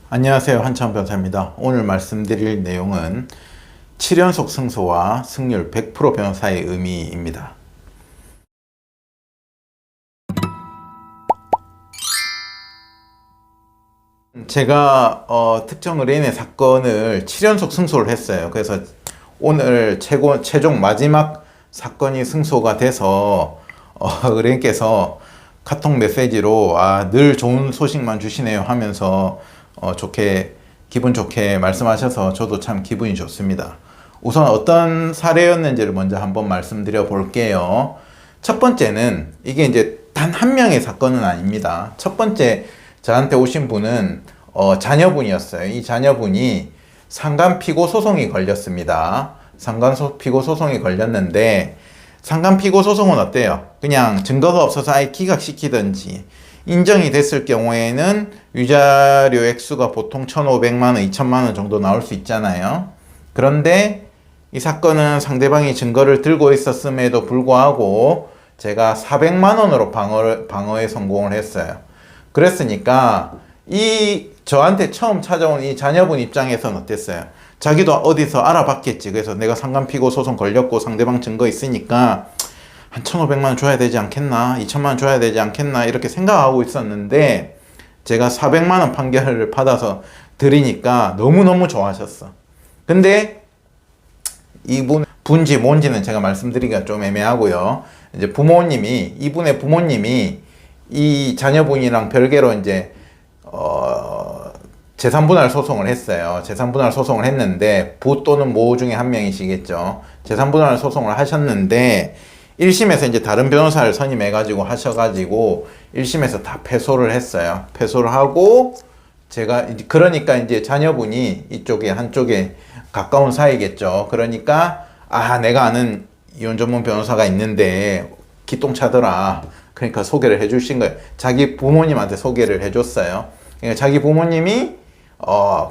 안녕하세요. 한창 변호사입니다. 오늘 말씀드릴 내용은 7연속 승소와 승률 100% 변호사의 의미입니다. 제가 특정 의뢰인의 사건을 7연속 승소를 했어요. 그래서 오늘 최종 마지막 사건이 승소가 돼서 의뢰인께서 카톡 메시지로 늘 좋은 소식만 주시네요 하면서 기분 좋게 말씀하셔서 저도 참 기분이 좋습니다. 우선 어떤 사례였는지를 먼저 한번 말씀드려 볼게요. 첫 번째는 이게 이제 단 한 명의 사건은 아닙니다. 첫 번째 저한테 오신 분은 자녀분이었어요. 이 자녀분이 상간 피고 소송이 걸렸습니다. 상간 피고 소송이 걸렸는데 상간 피고 소송은 어때요? 그냥 증거가 없어서 아예 기각시키든지 인정이 됐을 경우에는 위자료 액수가 보통 1,500만원, 2,000만원 정도 나올 수 있잖아요. 그런데 이 사건은 상대방이 증거를 들고 있었음에도 불구하고 제가 400만원으로 방어에 성공을 했어요. 그랬으니까 저한테 처음 찾아온 이 자녀분 입장에서는 어땠어요? 자기도 어디서 알아봤겠지. 그래서 내가 상간피고 소송 걸렸고 상대방 증거 있으니까 한 1,500만원 줘야 되지 않겠나, 2,000만원 줘야 되지 않겠나 이렇게 생각하고 있었는데 제가 400만원 판결을 받아서 드리니까 너무너무 좋아하셨어. 근데 이분 분지 뭔지는 제가 말씀드리기가 좀 애매하고요. 이제 이분의 부모님이 이 자녀분이랑 별개로 이제 재산분할 소송을 했어요. 재산분할 소송을 했는데 부 또는 모 중에 한 명이시겠죠. 재산분할 소송을 하셨는데 1심에서 이제 다른 변호사를 선임해가지고 하셔가지고 1심에서 다 패소를 했어요. 패소를 하고 그러니까 이제 자녀분이 한쪽에 가까운 사이겠죠. 그러니까 내가 아는 이혼 전문 변호사가 있는데 기똥차더라. 그러니까 소개를 해주신 거예요. 자기 부모님한테 소개를 해줬어요. 그러니까 자기 부모님이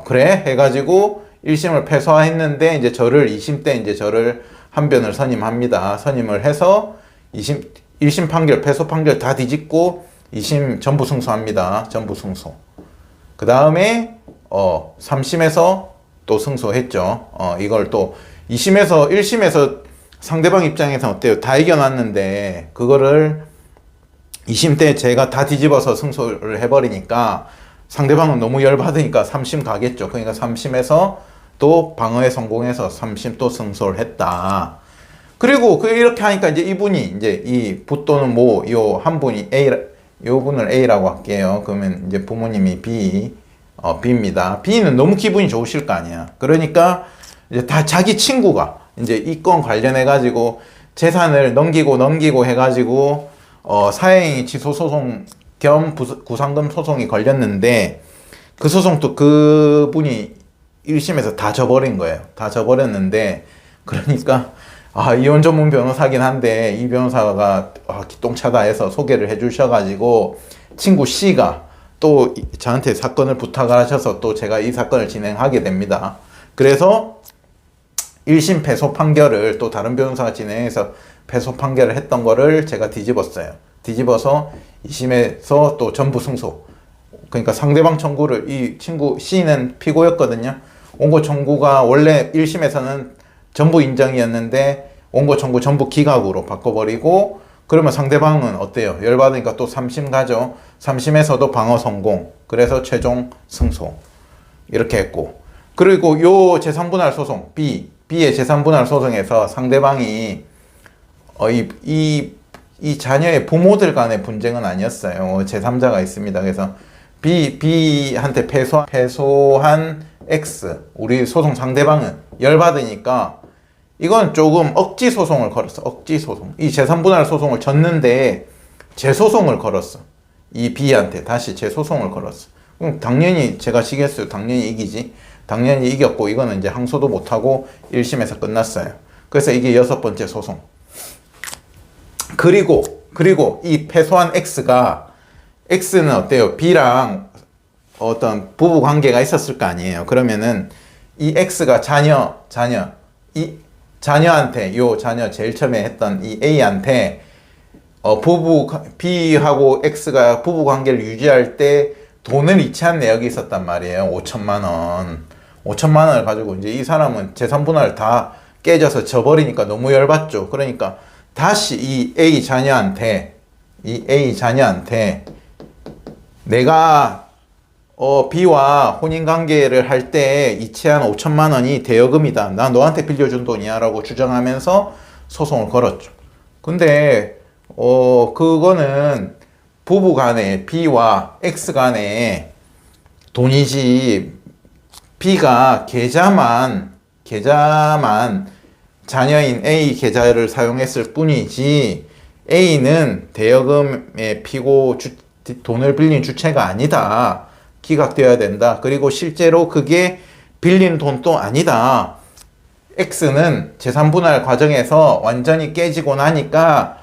그래 해가지고 1심을 패소했는데 이제 2심 때 이제 저를 한 변을 선임합니다. 선임을 해서 1심 판결, 패소 판결 다 뒤집고 2심 전부 승소합니다. 전부 승소. 그 다음에 3심에서 또 승소했죠. 이걸 또 1심에서 상대방 입장에서 어때요? 다 이겨놨는데 그거를 2심 때 제가 다 뒤집어서 승소를 해버리니까 상대방은 너무 열받으니까 3심 가겠죠. 그러니까 3심에서 또 방어에 성공해서 3심 또 승소를 했다. 그리고 이렇게 하니까 이제 이분이 이제 이 부 또는 모 요 한 분이 요 분을 A라고 할게요. 그러면 이제 부모님이 B입니다. B는 너무 기분이 좋으실 거 아니야. 그러니까 이제 다 자기 친구가 이제 이 건 관련해 가지고 재산을 넘기고 해가지고 사행위 취소 소송 겸 구상금 소송이 걸렸는데 그 소송도 그분이 1심에서 다 져버린 거예요. 다 져버렸는데 그러니까 이혼 전문 변호사긴 한데 이 변호사가 기똥차다 해서 소개를 해주셔가지고 친구 C가 또 저한테 사건을 부탁을 하셔서 또 제가 이 사건을 진행하게 됩니다. 그래서 1심 패소 판결을 또 다른 변호사가 진행해서 패소 판결을 했던 거를 제가 뒤집었어요. 뒤집어서 2심에서 또 전부 승소. 그러니까 상대방 청구를 이 친구 C는 피고였거든요. 원고 청구가 원래 1심에서는 전부 인정이었는데 원고 청구 전부 기각으로 바꿔버리고 그러면 상대방은 어때요? 열받으니까 또 3심 가죠. 3심에서도 방어 성공. 그래서 최종 승소. 이렇게 했고. 그리고 요 재산분할 소송 B의 재산분할 소송에서 상대방이 이 자녀의 부모들 간의 분쟁은 아니었어요. 제3자가 있습니다. 그래서 B한테 패소한 X, 우리 소송 상대방은 열받으니까 이건 조금 억지 소송을 걸었어. 억지 소송. 이 재산분할 소송을 졌는데 재소송을 걸었어. 이 B한테 다시 재소송을 걸었어. 그럼 당연히 제가 지겠어요. 당연히 이기지. 당연히 이겼고 이거는 이제 항소도 못하고 1심에서 끝났어요. 그래서 이게 6번째 소송. 그리고 이 패소한 X는 어때요? B랑 어떤 부부 관계가 있었을 거 아니에요. 그러면은 이 X가 이 자녀한테 자녀 제일 처음에 했던 이 A한테 B하고 X가 부부 관계를 유지할 때 돈을 이체한 내역이 있었단 말이에요. 5천만 원. 5천만 원을 가지고 이제 이 사람은 재산 분할 다 깨져서 져버리니까 너무 열받죠. 그러니까 다시 이 A 자녀한테 내가 B와 혼인관계를 할 때 이체한 5천만 원이 대여금이다. 나 너한테 빌려준 돈이야 라고 주장하면서 소송을 걸었죠. 근데 그거는 부부 간에 B와 X 간에 돈이지, B가 계좌만 자녀인 A 계좌를 사용했을 뿐이지 A는 대여금의 피고 돈을 빌린 주체가 아니다. 기각되어야 된다. 그리고 실제로 그게 빌린 돈도 아니다. X는 재산 분할 과정에서 완전히 깨지고 나니까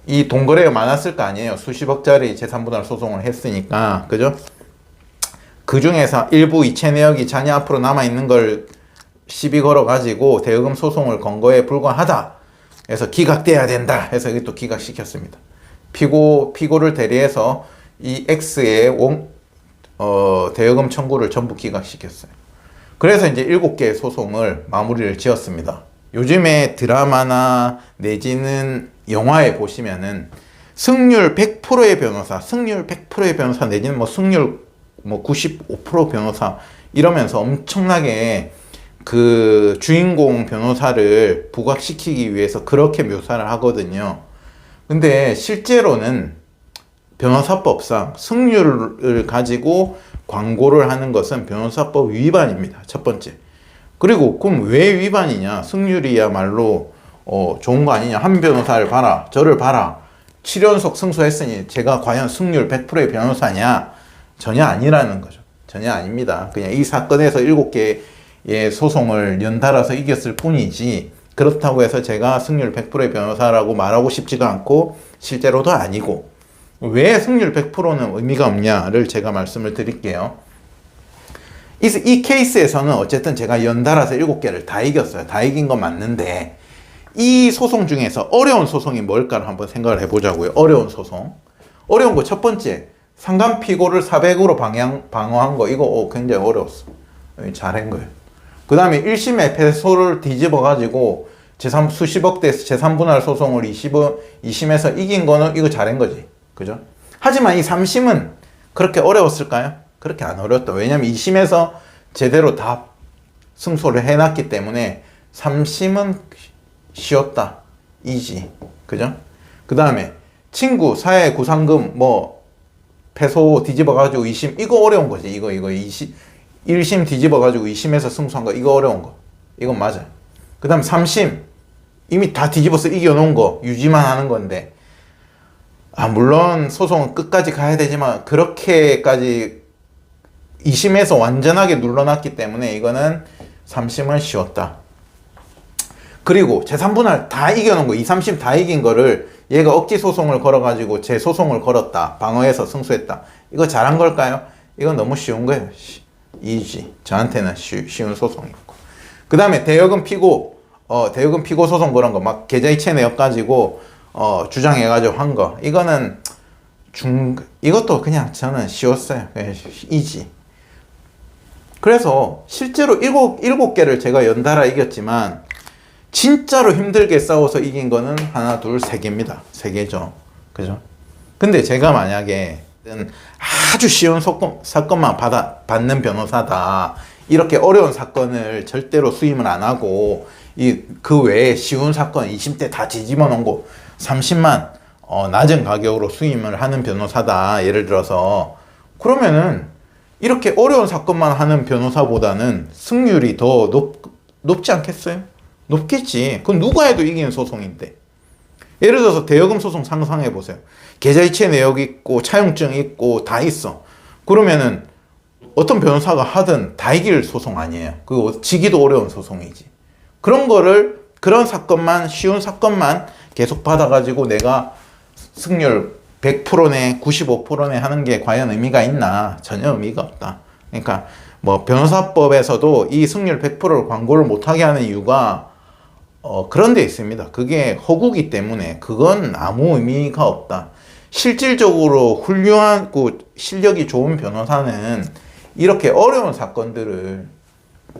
이 돈 거래가 많았을 거 아니에요. 수십억짜리 재산 분할 소송을 했으니까. 그죠? 그 중에서 일부 이체 내역이 자녀 앞으로 남아있는 걸 시비 걸어가지고 대여금 소송을 건 거에 불과하다. 그래서 기각돼야 된다. 해서 이게 또 기각시켰습니다. 피고를 대리해서 이 X의 대여금 청구를 전부 기각시켰어요. 그래서 이제 7개의 소송을 마무리를 지었습니다. 요즘에 드라마나 내지는 영화에 보시면은 승률 100%의 변호사 내지는 뭐 승률 95% 변호사 이러면서 엄청나게 그 주인공 변호사를 부각시키기 위해서 그렇게 묘사를 하거든요. 근데 실제로는 변호사법상 승률을 가지고 광고를 하는 것은 변호사법 위반입니다. 첫 번째. 그리고 그럼 왜 위반이냐? 승률이야말로 좋은 거 아니냐? 한 변호사를 봐라, 저를 봐라. 7연속 승소했으니 제가 과연 승률 100%의 변호사냐? 전혀 아니라는 거죠. 전혀 아닙니다. 그냥 이 사건에서 7개의 소송을 연달아서 이겼을 뿐이지 그렇다고 해서 제가 승률 100%의 변호사라고 말하고 싶지도 않고 실제로도 아니고. 왜 승률 100%는 의미가 없냐를 제가 말씀을 드릴게요. 이 케이스에서는 어쨌든 제가 연달아서 7개를 다 이겼어요. 다 이긴 건 맞는데 이 소송 중에서 어려운 소송이 뭘까를 한번 생각을 해보자고요. 어려운 소송. 어려운 거 첫 번째, 상간 피고를 400으로 방어한 거. 이거 굉장히 어려웠어. 잘한 거예요. 그 다음에 1심에 패소를 뒤집어 가지고 수십억 대 재산 분할 소송을 2심에서 이긴 거는 이거 잘한 거지. 그죠? 하지만 이 3심은 그렇게 어려웠을까요? 그렇게 안 어려웠다. 왜냐면 2심에서 제대로 다 승소를 해놨기 때문에 3심은 쉬웠다. 이지. 그죠? 그 다음에 친구, 사회 구상금, 패소 뒤집어가지고 2심, 이거 어려운 거지. 이거 1심 뒤집어가지고 2심에서 승소한 거, 이거 어려운 거. 이건 맞아요. 그 다음 3심, 이미 다 뒤집어서 이겨놓은 거, 유지만 하는 건데, 물론 소송은 끝까지 가야 되지만, 그렇게까지 2심에서 완전하게 눌러놨기 때문에 이거는 3심은 쉬웠다. 그리고 재산분할 다 이겨놓은 거, 2, 3심 다 이긴 거를 얘가 억지 소송을 걸어가지고 재소송을 걸었다. 방어해서 승소했다. 이거 잘한 걸까요? 이건 너무 쉬운 거예요. 이지. 저한테는 쉬운 소송이었고. 그 다음에 대여금 피고 소송 그런 거, 막 계좌이체 내역 가지고, 주장해가지고 한 거. 이거는 이것도 그냥 저는 쉬웠어요. 이지. 그래서 실제로 7개를 제가 연달아 이겼지만, 진짜로 힘들게 싸워서 이긴 거는 하나, 둘, 3개입니다. 3개죠. 그죠? 근데 제가 만약에 아주 쉬운 사건만 받는 변호사다. 이렇게 어려운 사건을 절대로 수임을 안 하고, 그 외에 쉬운 사건 2심 때 다 뒤집어 놓은 거 30만 낮은 가격으로 수임을 하는 변호사다. 예를 들어서. 그러면은 이렇게 어려운 사건만 하는 변호사보다는 승률이 더 높지 않겠어요? 높겠지. 그건 누가 해도 이기는 소송인데. 예를 들어서 대여금 소송 상상해 보세요. 계좌이체 내역 있고 차용증 있고 다 있어. 그러면은 어떤 변호사가 하든 다 이길 소송 아니에요. 그거 지기도 어려운 소송이지. 그런 사건만, 쉬운 사건만 계속 받아가지고 내가 승률 100%네, 95%네 하는 게 과연 의미가 있나? 전혀 의미가 없다. 그러니까 변호사법에서도 이 승률 100%를 광고를 못하게 하는 이유가 그런 데 있습니다. 그게 허구기 때문에 그건 아무 의미가 없다. 실질적으로 훌륭한 실력이 좋은 변호사는 이렇게 어려운 사건들을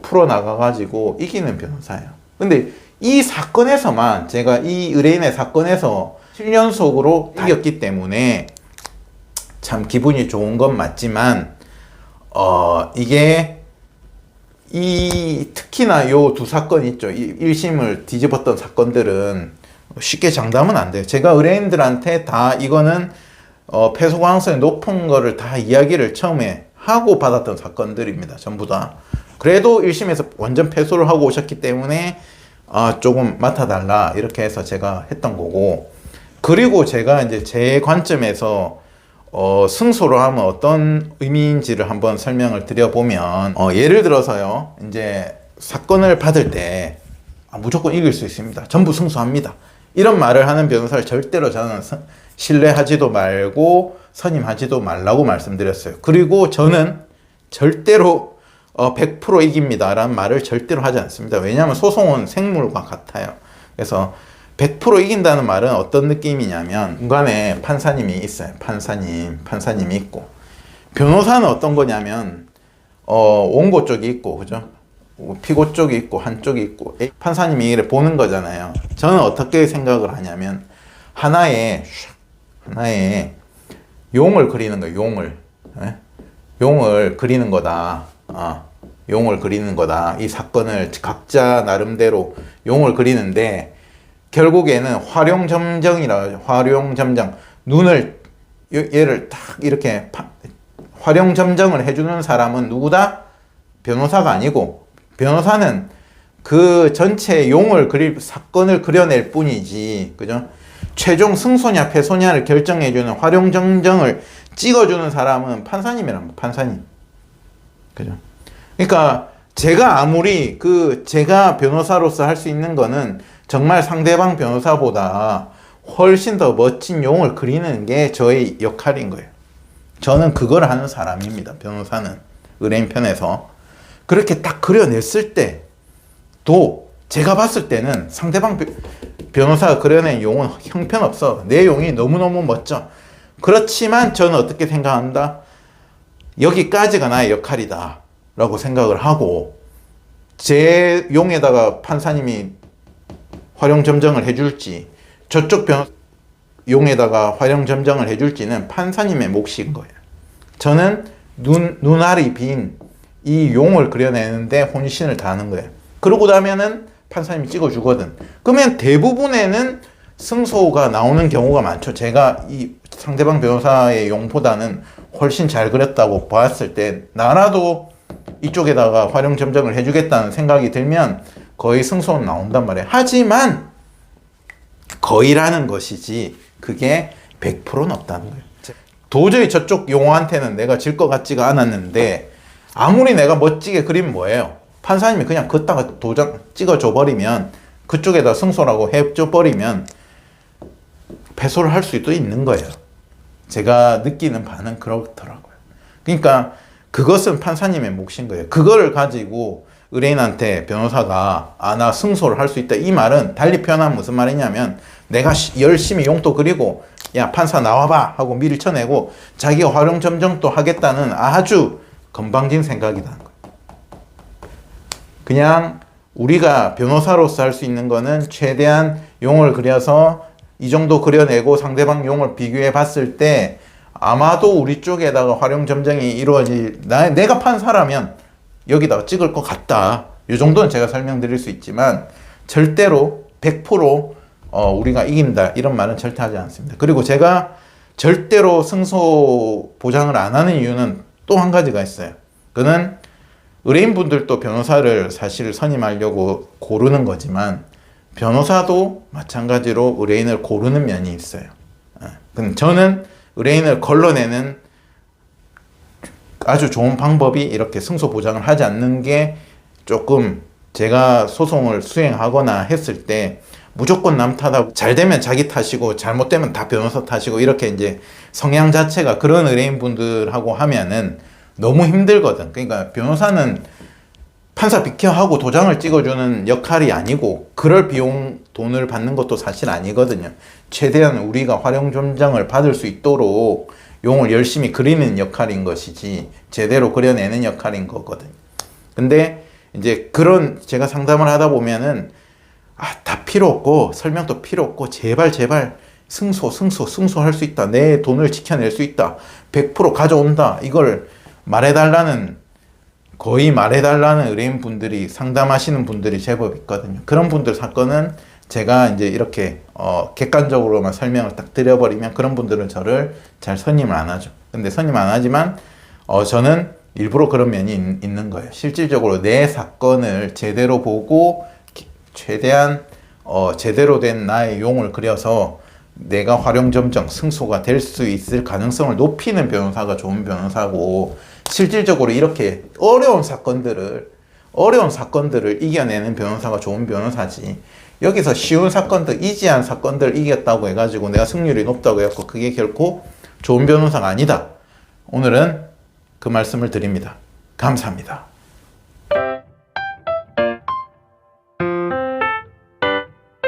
풀어나가가지고 이기는 변호사예요. 근데 이 사건에서만 제가 이 의뢰인의 사건에서 7연속으로 이겼기 때문에 참 기분이 좋은 건 맞지만 이게 특히나 요 두 사건 있죠. 1심을 뒤집었던 사건들은 쉽게 장담은 안 돼요. 제가 의뢰인들한테 다 이거는 패소 가능성이 높은 거를 다 이야기를 처음에 하고 받았던 사건들입니다. 전부 다. 그래도 1심에서 완전 패소를 하고 오셨기 때문에 조금 맡아달라 이렇게 해서 제가 했던 거고, 그리고 제가 이제 제 관점에서 승소를 하면 어떤 의미인지를 한번 설명을 드려보면, 예를 들어서요, 이제 사건을 받을 때 무조건 이길 수 있습니다. 전부 승소합니다. 이런 말을 하는 변호사를 절대로 저는 신뢰하지도 말고 선임하지도 말라고 말씀드렸어요. 그리고 저는 절대로 100% 이깁니다 라는 말을 절대로 하지 않습니다. 왜냐하면 소송은 생물과 같아요. 그래서 100% 이긴다는 말은 어떤 느낌이냐면, 중간에 판사님이 있어요. 판사님이 있고, 변호사는 어떤 거냐면 원고 쪽이 있고, 그죠? 피고 쪽이 있고 한쪽이 있고, 판사님이 이를 보는 거잖아요. 저는 어떻게 생각을 하냐면 하나의 용을 그리는 거예요. 용을 그리는 거다. 용을 그리는 거다. 이 사건을 각자 나름대로 용을 그리는데, 결국에는 활용점정, 눈을 얘를 딱 이렇게 활용점정을 해주는 사람은 누구다? 변호사가 아니고, 변호사는 그 전체 용을 사건을 그려낼 뿐이지, 그죠? 최종 승소냐 패소냐를 결정해주는 활용점정을 찍어주는 사람은 판사님이란 판사님, 그죠? 그러니까 제가 제가 변호사로서 할 수 있는 거는 정말 상대방 변호사보다 훨씬 더 멋진 용을 그리는 게 저의 역할인 거예요. 저는 그걸 하는 사람입니다. 변호사는 의뢰인 편에서 그렇게 딱 그려냈을 때도, 제가 봤을 때는 상대방 변호사가 그려낸 용은 형편없어. 내 용이 너무너무 멋져. 그렇지만 저는 어떻게 생각한다? 여기까지가 나의 역할이다 라고 생각을 하고, 제 용에다가 판사님이 활용점정을 해줄지, 저쪽 용에다가 활용점정을 해줄지는 판사님의 몫인 거예요. 저는 눈알이 빈 이 용을 그려내는데 혼신을 다하는 거예요. 그러고 나면은 판사님이 찍어주거든. 그러면 대부분에는 승소가 나오는 경우가 많죠. 제가 이 상대방 변호사의 용보다는 훨씬 잘 그렸다고 봤을 때, 나라도 이쪽에다가 활용점정을 해주겠다는 생각이 들면 거의 승소는 나온단 말이에요. 하지만 거의라는 것이지 그게 100%는 없다는 거예요. 도저히 저쪽 용어한테는 내가 질 것 같지가 않았는데, 아무리 내가 멋지게 그리면 뭐예요? 판사님이 그냥 걷다가 도장 찍어줘 버리면, 그쪽에다 승소라고 해줘 버리면 패소를 할 수도 있는 거예요. 제가 느끼는 바는 그렇더라고요. 그러니까 그것은 판사님의 몫인 거예요. 그거를 가지고 의뢰인한테 변호사가 나 승소를 할 수 있다, 이 말은 달리 표현하면 무슨 말이냐면, 내가 열심히 용도 그리고 야 판사 나와봐 하고 밀쳐내고 자기가 활용점정도 하겠다는 아주 건방진 생각이라는 거예요. 그냥 우리가 변호사로서 할 수 있는 거는 최대한 용을 그려서 이 정도 그려내고 상대방 용을 비교해 봤을 때 아마도 우리 쪽에다가 활용점정이 이루어질, 내가 판사라면 여기다가 찍을 것 같다, 이 정도는 제가 설명드릴 수 있지만 절대로 100% 우리가 이긴다 이런 말은 절대 하지 않습니다. 그리고 제가 절대로 승소 보장을 안 하는 이유는 또 한 가지가 있어요. 그는 의뢰인분들도 변호사를 사실 선임하려고 고르는 거지만, 변호사도 마찬가지로 의뢰인을 고르는 면이 있어요. 저는 의뢰인을 걸러내는 아주 좋은 방법이 이렇게 승소 보장을 하지 않는 게, 조금 제가 소송을 수행하거나 했을 때 무조건 남 탓하고, 잘 되면 자기 탓이고 잘못되면 다 변호사 탓이고, 이렇게 이제 성향 자체가 그런 의뢰인분들하고 하면은 너무 힘들거든. 그러니까 변호사는 판사 비켜하고 도장을 찍어주는 역할이 아니고, 그럴 비용 돈을 받는 것도 사실 아니거든요. 최대한 우리가 활용 점정을 받을 수 있도록 용을 열심히 그리는 역할인 것이지 제대로 그려내는 역할인 거거든요. 근데 이제 그런 제가 상담을 하다 보면은 다 필요 없고 설명도 필요 없고 제발 승소할 수 있다. 내 돈을 지켜낼 수 있다. 100% 가져온다. 이걸 거의 말해달라는 의뢰인분들이 상담하시는 분들이 제법 있거든요. 그런 분들 사건은 제가 이제 이렇게 객관적으로만 설명을 딱 드려버리면 그런 분들은 저를 잘 선임을 안 하죠. 근데 선임 안 하지만 저는 일부러 그런 면이 있는 거예요. 실질적으로 내 사건을 제대로 보고 최대한 제대로 된 나의 용을 그려서 내가 활용점정 승소가 될 수 있을 가능성을 높이는 변호사가 좋은 변호사고, 실질적으로 이렇게 어려운 사건들을 이겨내는 변호사가 좋은 변호사지, 여기서 쉬운 사건들, 이지한 사건들 이겼다고 해가지고 내가 승률이 높다고 해갖고 그게 결코 좋은 변호사가 아니다. 오늘은 그 말씀을 드립니다. 감사합니다.